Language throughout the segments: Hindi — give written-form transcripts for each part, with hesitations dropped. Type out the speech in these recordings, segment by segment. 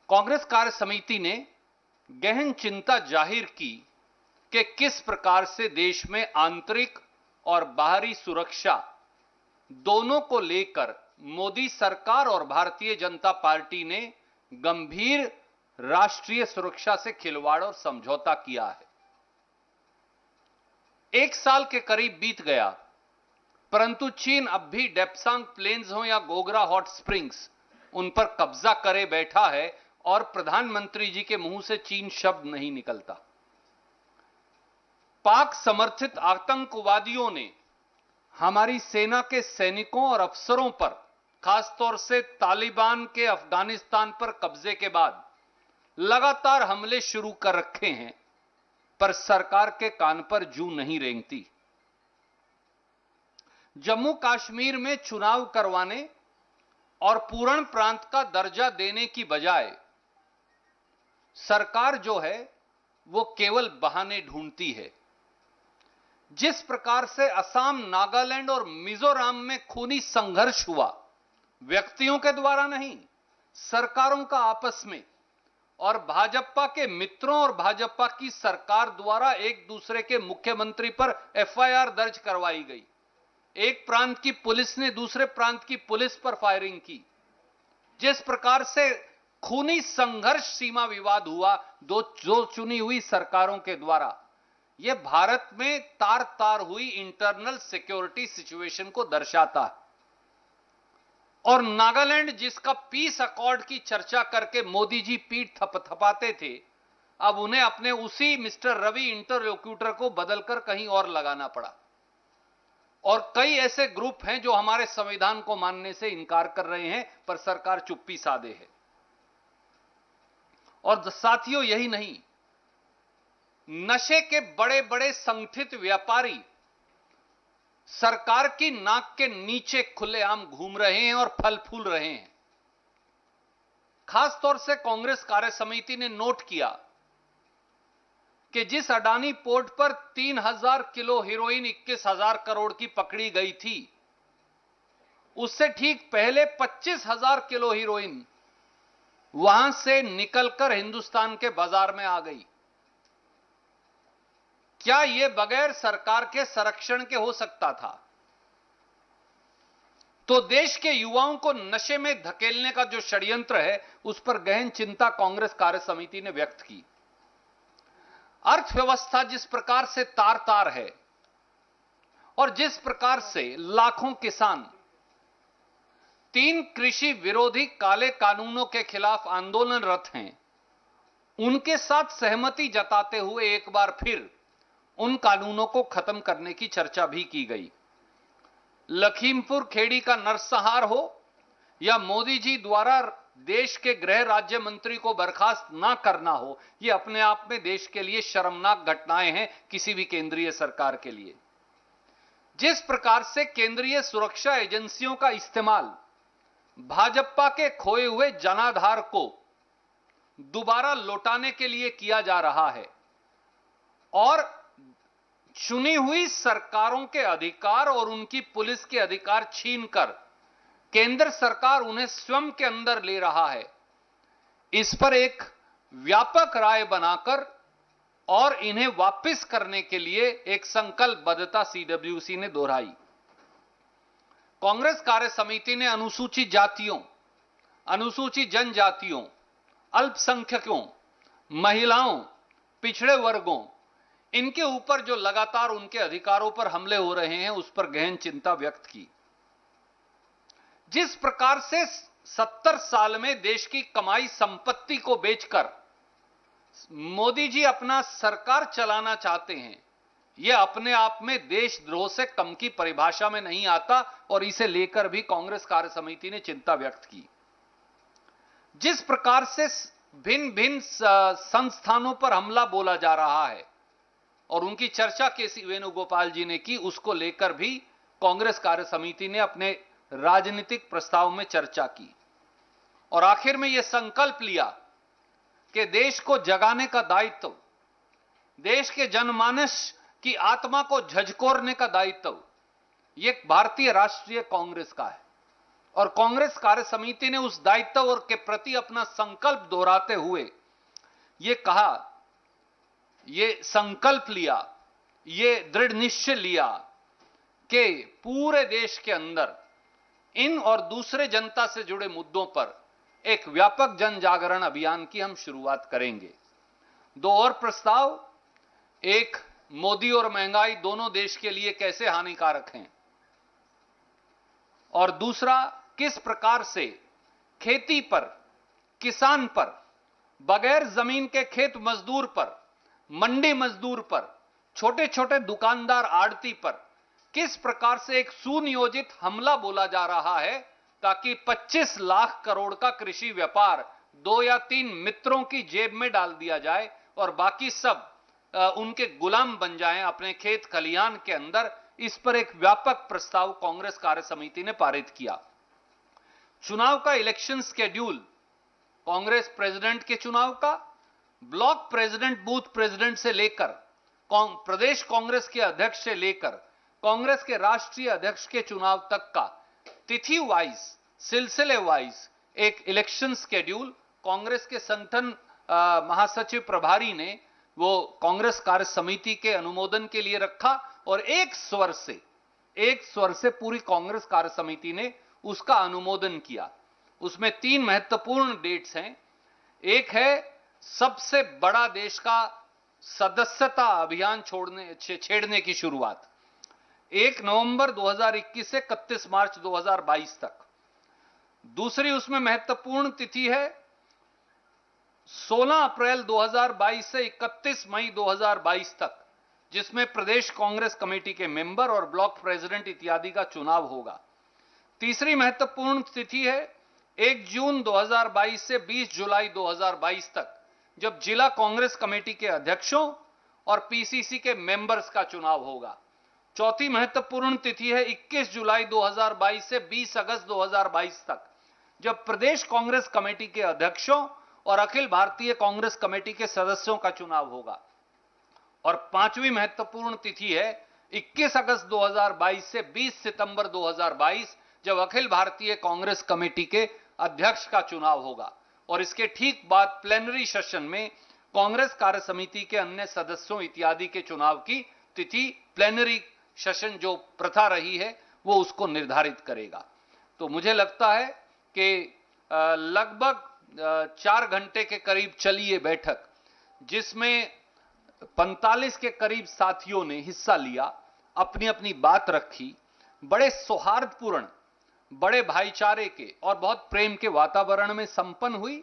कांग्रेस कार्य समिति ने गहन चिंता जाहिर की कि किस प्रकार से देश में आंतरिक और बाहरी सुरक्षा दोनों को लेकर मोदी सरकार और भारतीय जनता पार्टी ने गंभीर राष्ट्रीय सुरक्षा से खिलवाड़ और समझौता किया है। 1 साल के करीब बीत गया, परंतु चीन अब भी डेप्सांग प्लेन्स हो या गोगरा हॉट स्प्रिंग्स, उन पर कब्जा करे बैठा है और प्रधानमंत्री जी के मुंह से चीन शब्द नहीं निकलता। पाक समर्थित आतंकवादियों ने हमारी सेना के सैनिकों और अफसरों पर, खासतौर से तालिबान के अफगानिस्तान पर कब्जे के बाद लगातार हमले शुरू कर रखे हैं, पर सरकार के कान पर जूं नहीं रेंगती। जम्मू कश्मीर में चुनाव करवाने और पूर्ण प्रांत का दर्जा देने की बजाय सरकार जो है वो केवल बहाने ढूंढती है। जिस प्रकार से असम, नागालैंड और मिजोरम में खूनी संघर्ष हुआ, व्यक्तियों के द्वारा नहीं, सरकारों का आपस में, और भाजपा के मित्रों और भाजपा की सरकार द्वारा एक दूसरे के मुख्यमंत्री पर एफआईआर दर्ज करवाई गई। एक प्रांत की पुलिस ने दूसरे प्रांत की पुलिस पर फायरिंग की। जिस प्रकार से खूनी संघर्ष, सीमा विवाद हुआ दो चुनी हुई सरकारों के द्वारा, यह भारत में तार तार हुई इंटरनल सिक्योरिटी सिचुएशन को दर्शाता है। और नागालैंड, जिसका पीस अकॉर्ड की चर्चा करके मोदी जी पीठ थपथपाते थे, अब उन्हें अपने उसी मिस्टर रवि इंटरलोक्यूटर को बदलकर कहीं और लगाना पड़ा। और कई ऐसे ग्रुप हैं जो हमारे संविधान को मानने से इनकार कर रहे हैं, पर सरकार चुप्पी साधे है। और साथियों, यही नहीं, नशे के बड़े बड़े संगठित व्यापारी सरकार की नाक के नीचे खुलेआम घूम रहे हैं और फल फूल रहे हैं। खासतौर से कांग्रेस कार्य समिति ने नोट किया कि जिस अडानी पोर्ट पर 3000 किलो हीरोइन 21,000 करोड़ की पकड़ी गई थी, उससे ठीक पहले 25,000 किलो हीरोइन वहां से निकलकर हिंदुस्तान के बाजार में आ गई। क्या यह बगैर सरकार के संरक्षण के हो सकता था? तो देश के युवाओं को नशे में धकेलने का जो षड्यंत्र है, उस पर गहन चिंता कांग्रेस कार्य समिति ने व्यक्त की। अर्थव्यवस्था जिस प्रकार से तार तार है और जिस प्रकार से लाखों किसान 3 कृषि विरोधी काले कानूनों के खिलाफ आंदोलनरत हैं, उनके साथ सहमति जताते हुए एक बार फिर उन कानूनों को खत्म करने की चर्चा भी की गई। लखीमपुर खेड़ी का नरसंहार हो या मोदी जी द्वारा देश के गृह राज्य मंत्री को बर्खास्त ना करना हो, यह अपने आप में देश के लिए शर्मनाक घटनाएं हैं, किसी भी केंद्रीय सरकार के लिए। जिस प्रकार से केंद्रीय सुरक्षा एजेंसियों का इस्तेमाल भाजपा के खोए हुए जनाधार को दोबारा लौटाने के लिए किया जा रहा है और चुनी हुई सरकारों के अधिकार और उनकी पुलिस के अधिकार छीनकर केंद्र सरकार उन्हें स्वयं के अंदर ले रहा है, इस पर एक व्यापक राय बनाकर और इन्हें वापस करने के लिए एक संकल्पबद्धता सीडब्ल्यूसी ने दोहराई। कांग्रेस कार्य समिति ने अनुसूचित जातियों, अनुसूचित जनजातियों, अल्पसंख्यकों, महिलाओं, पिछड़े वर्गों, इनके ऊपर जो लगातार उनके अधिकारों पर हमले हो रहे हैं, उस पर गहन चिंता व्यक्त की। जिस प्रकार से 70 साल में देश की कमाई संपत्ति को बेचकर मोदी जी अपना सरकार चलाना चाहते हैं, यह अपने आप में देशद्रोह से कम की परिभाषा में नहीं आता और इसे लेकर भी कांग्रेस कार्य समिति ने चिंता व्यक्त की। जिस प्रकार से भिन्न भिन्न संस्थानों पर हमला बोला जा रहा है और उनकी चर्चा केसी वेणुगोपाल जी ने की, उसको लेकर भी कांग्रेस कार्य समिति ने अपने राजनीतिक प्रस्ताव में चर्चा की और आखिर में यह संकल्प लिया कि देश को जगाने का दायित्व, देश के जनमानस की आत्मा को झकझोरने का दायित्व यह भारतीय राष्ट्रीय कांग्रेस का है और कांग्रेस कार्य समिति ने उस दायित्व और के प्रति अपना संकल्प दोहराते हुए ये कहा, ये संकल्प लिया, ये दृढ़ निश्चय लिया कि पूरे देश के अंदर इन और दूसरे जनता से जुड़े मुद्दों पर एक व्यापक जन जागरण अभियान की हम शुरुआत करेंगे। दो और प्रस्ताव, एक मोदी और महंगाई दोनों देश के लिए कैसे हानिकारक हैं, और दूसरा किस प्रकार से खेती पर, किसान पर, बगैर जमीन के खेत मजदूर पर, मंडी मजदूर पर, छोटे छोटे दुकानदार आड़ती पर किस प्रकार से एक सुनियोजित हमला बोला जा रहा है ताकि 25 लाख करोड़ का कृषि व्यापार 2 या 3 मित्रों की जेब में डाल दिया जाए और बाकी सब उनके गुलाम बन जाएं अपने खेत खलिहान के अंदर। इस पर एक व्यापक प्रस्ताव कांग्रेस कार्य समिति ने पारित किया। चुनाव का इलेक्शन शेड्यूल, कांग्रेस प्रेसिडेंट के चुनाव का, ब्लॉक प्रेसिडेंट, बूथ प्रेसिडेंट से लेकर प्रदेश कांग्रेस के अध्यक्ष से लेकर कांग्रेस के राष्ट्रीय अध्यक्ष के चुनाव तक का तिथि वाइज, सिलसिले वाइज एक इलेक्शन शेड्यूल कांग्रेस के संगठन महासचिव प्रभारी ने वो कांग्रेस कार्य समिति के अनुमोदन के लिए रखा और एक स्वर से पूरी कांग्रेस कार्य समिति ने उसका अनुमोदन किया। उसमें 3 महत्वपूर्ण डेट्स हैं। एक है सबसे बड़ा देश का सदस्यता अभियान छेड़ने की शुरुआत, 1 नवंबर 2021 से 31 मार्च 2022 तक। दूसरी उसमें महत्वपूर्ण तिथि है 16 अप्रैल 2022 से 31 मई 2022 तक, जिसमें प्रदेश कांग्रेस कमेटी के मेंबर और ब्लॉक प्रेसिडेंट इत्यादि का चुनाव होगा। तीसरी महत्वपूर्ण तिथि है 1 जून 2022 से 20 जुलाई 2022 तक, जब जिला कांग्रेस कमेटी के अध्यक्षों और पीसीसी के मेंबर्स का चुनाव होगा। चौथी महत्वपूर्ण तिथि है 21 जुलाई 2022 से 20 अगस्त 2022 तक, जब प्रदेश कांग्रेस कमेटी के अध्यक्षों और अखिल भारतीय कांग्रेस कमेटी के सदस्यों का चुनाव होगा। और पांचवी महत्वपूर्ण तिथि है 21 अगस्त 2022 से 20 सितंबर 2022, जब अखिल भारतीय कांग्रेस कमेटी के अध्यक्ष का चुनाव होगा। और इसके ठीक बाद प्लेनरी सेशन में कांग्रेस कार्य समिति के अन्य सदस्यों इत्यादि के चुनाव की तिथि प्लेनरी सेशन जो प्रथा रही है वो उसको निर्धारित करेगा। तो मुझे लगता है कि लगभग 4 घंटे के करीब चली ये बैठक, जिसमें 45 के करीब साथियों ने हिस्सा लिया, अपनी अपनी बात रखी, बड़े सौहार्दपूर्ण, बड़े भाईचारे के और बहुत प्रेम के वातावरण में संपन्न हुई।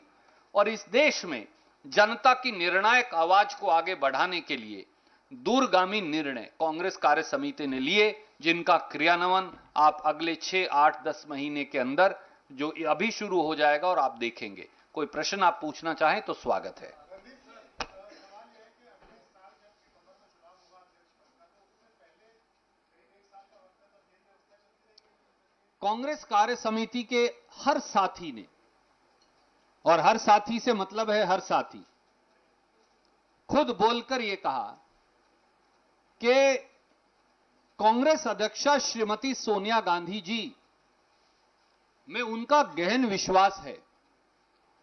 और इस देश में जनता की निर्णायक आवाज को आगे बढ़ाने के लिए दूरगामी निर्णय कांग्रेस कार्य समिति ने लिए, जिनका क्रियान्वयन आप अगले 6, 8, 10 महीने के अंदर जो अभी शुरू हो जाएगा और आप देखेंगे। कोई प्रश्न आप पूछना चाहें तो स्वागत है। कांग्रेस कार्य समिति के हर साथी ने, और हर साथी से मतलब है हर साथी, खुद बोलकर यह कहा कि कांग्रेस अध्यक्षा श्रीमती सोनिया गांधी जी में उनका गहन विश्वास है।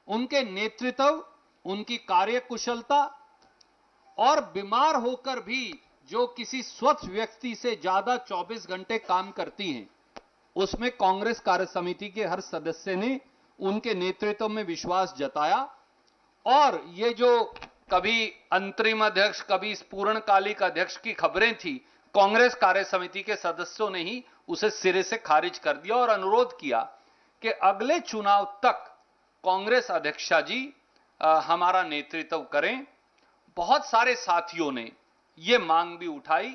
उनके नेतृत्व, उनकी कार्यकुशलता और बीमार होकर भी जो किसी स्वस्थ व्यक्ति से ज्यादा 24 घंटे काम करती हैं, उसमें कांग्रेस कार्य समिति के हर सदस्य ने उनके नेतृत्व में विश्वास जताया। और ये जो कभी अंतरिम अध्यक्ष, कभी पूर्णकालिक अध्यक्ष की खबरें थी, कांग्रेस कार्य समिति के सदस्यों ने ही उसे सिरे से खारिज कर दिया और अनुरोध किया कि अगले चुनाव तक कांग्रेस अध्यक्षा जी हमारा नेतृत्व करें। बहुत सारे साथियों ने यह मांग भी उठाई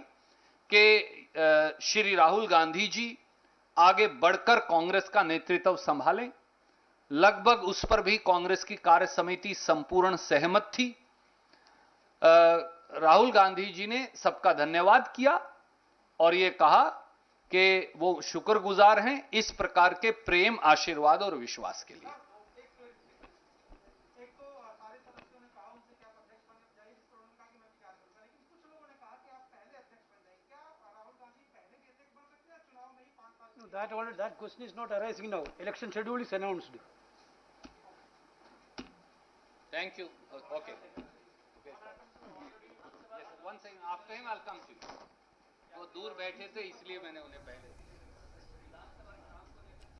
कि श्री राहुल गांधी जी आगे बढ़कर कांग्रेस का नेतृत्व संभालें। लगभग उस पर भी कांग्रेस की कार्य समिति संपूर्ण सहमत थी। राहुल गांधी जी ने सबका धन्यवाद किया और यह कहा कि वो शुक्रगुजार हैं इस प्रकार के प्रेम, आशीर्वाद और विश्वास के लिए। No, that question is not arising now. Election schedule is announced. Thank you. Okay. Yes, one second. After him, I'll come to you. वो दूर बैठे थे इसलिए मैंने उन्हें पहले